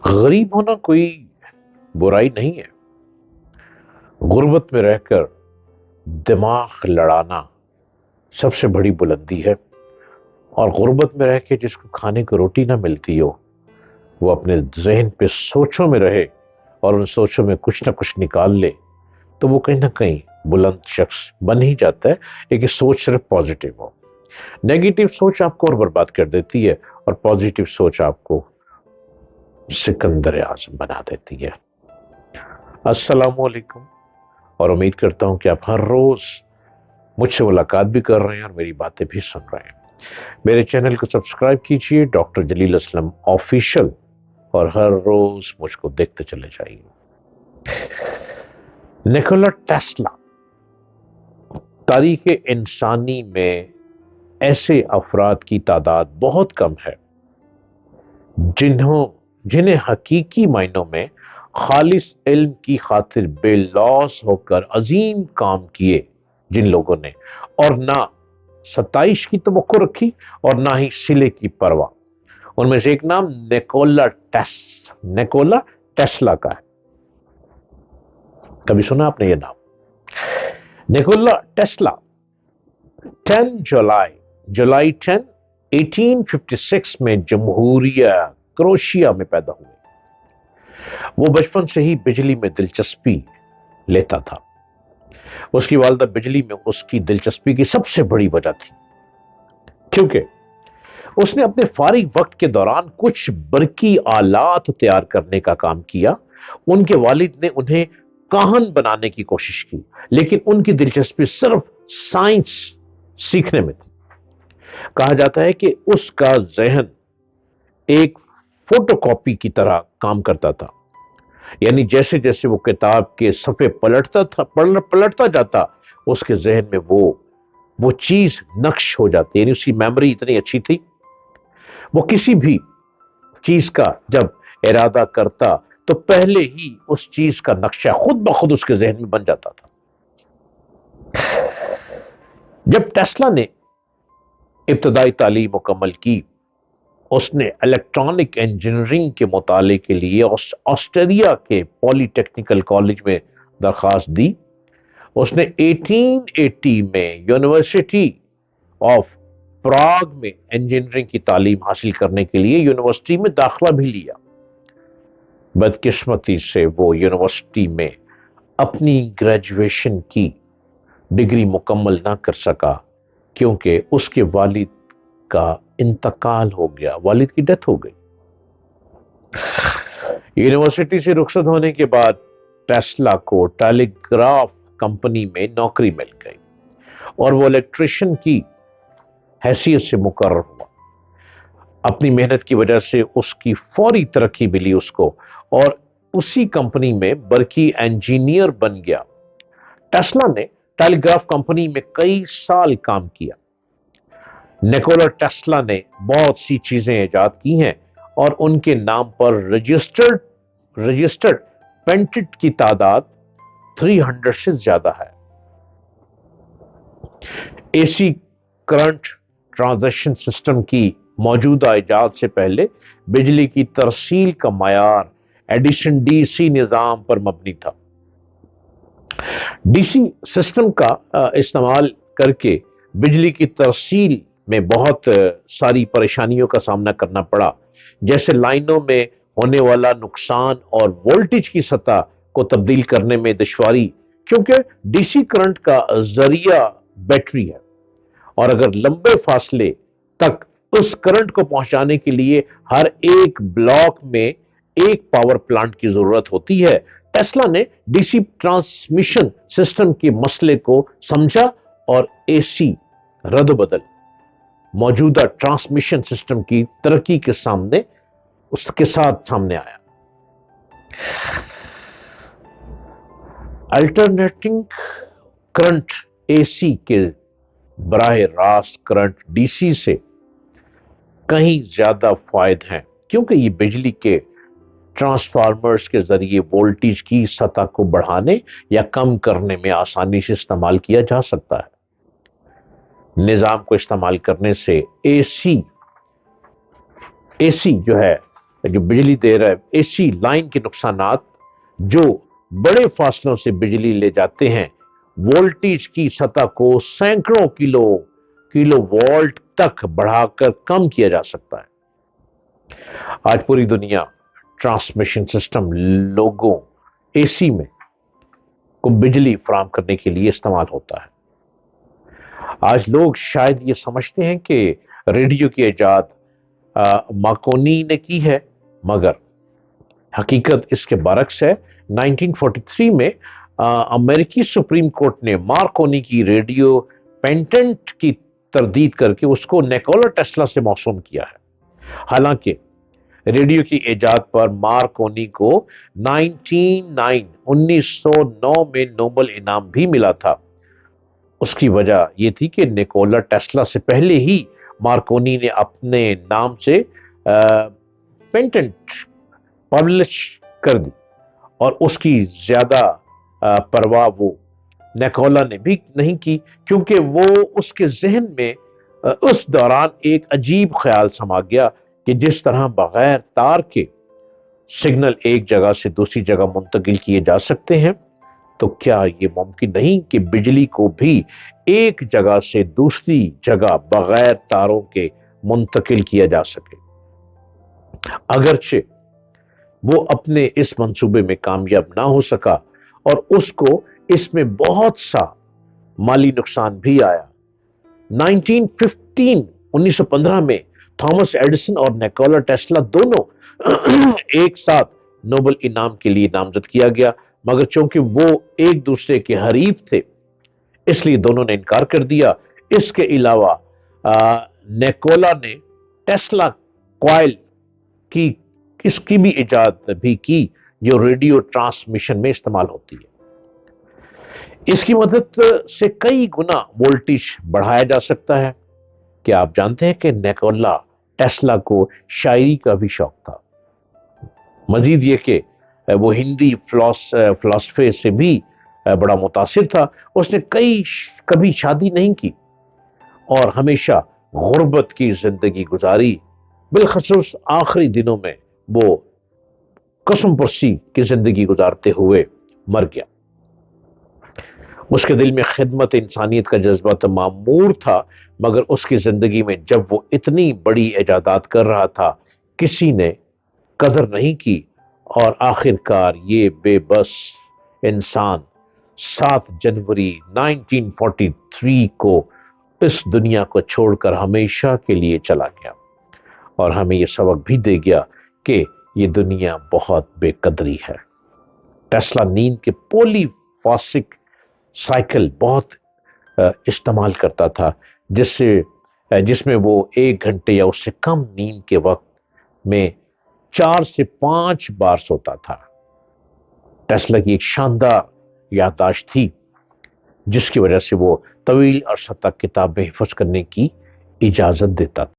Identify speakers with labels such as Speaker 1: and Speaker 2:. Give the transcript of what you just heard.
Speaker 1: غریب ہونا کوئی برائی نہیں ہے. غربت میں رہ کر دماغ لڑانا سب سے بڑی بلندی ہے. اور غربت میں رہ کے جس کو کھانے کو روٹی نہ ملتی ہو وہ اپنے ذہن پہ سوچوں میں رہے اور ان سوچوں میں کچھ نہ کچھ نکال لے تو وہ کہیں نہ کہیں بلند شخص بن ہی جاتا ہے. لیکن سوچ صرف پازیٹیو ہو. نیگیٹو سوچ آپ کو اور برباد کر دیتی ہے اور پازیٹیو سوچ آپ کو سکندر اعظم بنا دیتی ہے. السلام علیکم. اور امید کرتا ہوں کہ آپ ہر روز مجھ سے ملاقات بھی کر رہے ہیں اور میری باتیں بھی سن رہے ہیں. میرے چینل کو سبسکرائب کیجئے ڈاکٹر جلیل اسلم آفیشل اور ہر روز مجھ کو دیکھتے چلے جائیے. نیکولا ٹیسلا. تاریخ انسانی میں ایسے افراد کی تعداد بہت کم ہے جنہیں حقیقی معنوں میں خالص علم کی خاطر بے لوث ہو کر عظیم کام کیے جن لوگوں نے اور نہ ستائش کی توقع رکھی اور نہ ہی صلے کی پرواہ. ان میں سے ایک نام نیکولا ٹیسلا کا ہے. کبھی سنا آپ نے یہ نام؟ نیکولا ٹیسلا 10 جولائی 10 1856 میں جمہوریہ کروشیا میں پیدا ہوئے. وہ بچپن سے ہی بجلی میں دلچسپی لیتا تھا. اس کی والدہ بجلی میں اس کی دلچسپی کی سب سے بڑی وجہ تھی کیونکہ اس نے اپنے فارغ وقت کے دوران کچھ برقی آلات تیار کرنے کا کام کیا. ان کے والد نے انہیں کاہن بنانے کی کوشش کی لیکن ان کی دلچسپی صرف سائنس سیکھنے میں تھی. کہا جاتا ہے کہ اس کا ذہن ایک فوٹو کاپی کی طرح کام کرتا تھا. یعنی جیسے جیسے وہ کتاب کے صفحے پلٹتا جاتا اس کے ذہن میں وہ چیز نقش ہو جاتی. یعنی اس کی میموری اتنی اچھی تھی وہ کسی بھی چیز کا جب ارادہ کرتا تو پہلے ہی اس چیز کا نقشہ خود بخود اس کے ذہن میں بن جاتا تھا. جب ٹیسلا نے ابتدائی تعلیم مکمل کی اس نے الیکٹرانک انجینئرنگ کے مطالعے کے لیے آسٹریا کے پولی ٹیکنیکل کالج میں درخواست دی. اس نے 1880 میں یونیورسٹی آف پراگ میں انجینئرنگ کی تعلیم حاصل کرنے کے لیے یونیورسٹی میں داخلہ بھی لیا. بدقسمتی سے وہ یونیورسٹی میں اپنی گریجویشن کی ڈگری مکمل نہ کر سکا کیونکہ اس کے والد کا انتقال ہو گیا. والد کی ڈیتھ ہو گئی. یونیورسٹی سے رخصت ہونے کے بعد ٹیسلا کو ٹیلی گراف کمپنی میں نوکری مل گئی اور وہ الیکٹریشین کی حیثیت سے مقرر ہوا. اپنی محنت کی وجہ سے اس کی فوری ترقی ملی اس کو اور اسی کمپنی میں برقی انجینئر بن گیا. ٹیسلا نے ٹیلی گراف کمپنی میں کئی سال کام کیا. نیکولا ٹیسلا نے بہت سی چیزیں ایجاد کی ہیں اور ان کے نام پر رجسٹرڈ پیٹنٹ کی تعداد 300 سے زیادہ ہے. اے سی کرنٹ ٹرانزیکشن سسٹم کی موجودہ ایجاد سے پہلے بجلی کی ترسیل کا معیار ایڈیشن ڈی سی نظام پر مبنی تھا. ڈی سی سسٹم کا استعمال کر کے بجلی کی ترسیل میں بہت ساری پریشانیوں کا سامنا کرنا پڑا جیسے لائنوں میں ہونے والا نقصان اور وولٹیج کی سطح کو تبدیل کرنے میں دشواری کیونکہ ڈی سی کرنٹ کا ذریعہ بیٹری ہے اور اگر لمبے فاصلے تک اس کرنٹ کو پہنچانے کے لیے ہر ایک بلاک میں ایک پاور پلانٹ کی ضرورت ہوتی ہے. ٹیسلا نے ڈی سی ٹرانسمیشن سسٹم کے مسئلے کو سمجھا اور اے سی رد و بدل موجودہ ٹرانسمیشن سسٹم کی ترقی کے ساتھ سامنے آیا. الٹرنیٹنگ کرنٹ اے سی کے براہ راست کرنٹ ڈی سی سے کہیں زیادہ فائد ہیں کیونکہ یہ بجلی کے ٹرانسفارمرز کے ذریعے وولٹیج کی سطح کو بڑھانے یا کم کرنے میں آسانی سے استعمال کیا جا سکتا ہے. نظام کو استعمال کرنے سے اے سی جو ہے جو بجلی دے رہا ہے، ایسی لائن کے نقصانات جو بڑے فاصلوں سے بجلی لے جاتے ہیں، وولٹیج کی سطح کو سینکڑوں کلو وولٹ تک بڑھا کر کم کیا جا سکتا ہے۔ آج پوری دنیا ٹرانسمیشن سسٹم لوگوں اے سی میں کو بجلی فراہم کرنے کے لیے استعمال ہوتا ہے۔ آج لوگ شاید یہ سمجھتے ہیں کہ ریڈیو کی ایجاد مارکونی نے کی ہے، مگر حقیقت اس کے برعکس ہے۔ 1943 میں امریکی سپریم کورٹ نے مارکونی کی ریڈیو پیٹنٹ کی تردید کر کے اس کو نیکولا ٹیسلا سے موسوم کیا ہے۔ حالانکہ ریڈیو کی ایجاد پر مارکونی کو 1909 میں نوبل انعام بھی ملا تھا۔ اس کی وجہ یہ تھی کہ نیکولا ٹیسلا سے پہلے ہی مارکونی نے اپنے نام سے پیٹنٹ پبلش کر دی، اور اس کی زیادہ پرواہ وہ نیکولا نے بھی نہیں کی، کیونکہ وہ اس کے ذہن میں اس دوران ایک عجیب خیال سما گیا کہ جس طرح بغیر تار کے سگنل ایک جگہ سے دوسری جگہ منتقل کیے جا سکتے ہیں، تو کیا یہ ممکن نہیں کہ بجلی کو بھی ایک جگہ سے دوسری جگہ بغیر تاروں کے منتقل کیا جا سکے؟ اگرچہ وہ اپنے اس منصوبے میں کامیاب نہ ہو سکا اور اس کو اس میں بہت سا مالی نقصان بھی آیا۔ 1915 میں تھامس ایڈیسن اور نیکولا ٹیسلا دونوں ایک ساتھ نوبل انعام کے لیے نامزد کیا گیا، مگر چونکہ وہ ایک دوسرے کے حریف تھے اس لیے دونوں نے انکار کر دیا۔ اس کے علاوہ نیکولا نے ٹیسلا کوائل کی اس کی بھی ایجاد بھی کی جو ریڈیو ٹرانسمیشن میں استعمال ہوتی ہے۔ اس کی مدد سے کئی گنا وولٹیج بڑھایا جا سکتا ہے۔ کیا آپ جانتے ہیں کہ نیکولا ٹیسلا کو شاعری کا بھی شوق تھا؟ مزید یہ کہ وہ ہندی فلسفے سے بھی بڑا متاثر تھا۔ اس نے کبھی شادی نہیں کی اور ہمیشہ غربت کی زندگی گزاری، بالخصوص آخری دنوں میں وہ قسم پرسی کی زندگی گزارتے ہوئے مر گیا۔ اس کے دل میں خدمت انسانیت کا جذبہ تو معمور تھا، مگر اس کی زندگی میں جب وہ اتنی بڑی ایجادات کر رہا تھا کسی نے قدر نہیں کی، اور آخرکار یہ بے بس انسان 7 جنوری 1943 کو اس دنیا کو چھوڑ کر ہمیشہ کے لیے چلا گیا، اور ہمیں یہ سبق بھی دے گیا کہ یہ دنیا بہت بے قدری ہے۔ ٹیسلا نیند کے پولی فاسک سائیکل بہت استعمال کرتا تھا، جس میں وہ 1 گھنٹے یا اس سے کم نیند کے وقت میں 4 سے 5 بار سوتا تھا۔ ٹیسلا کی ایک شاندار یادداشت تھی جس کی وجہ سے وہ طویل عرصہ تک کتابیں حفظ کرنے کی اجازت دیتا تھا۔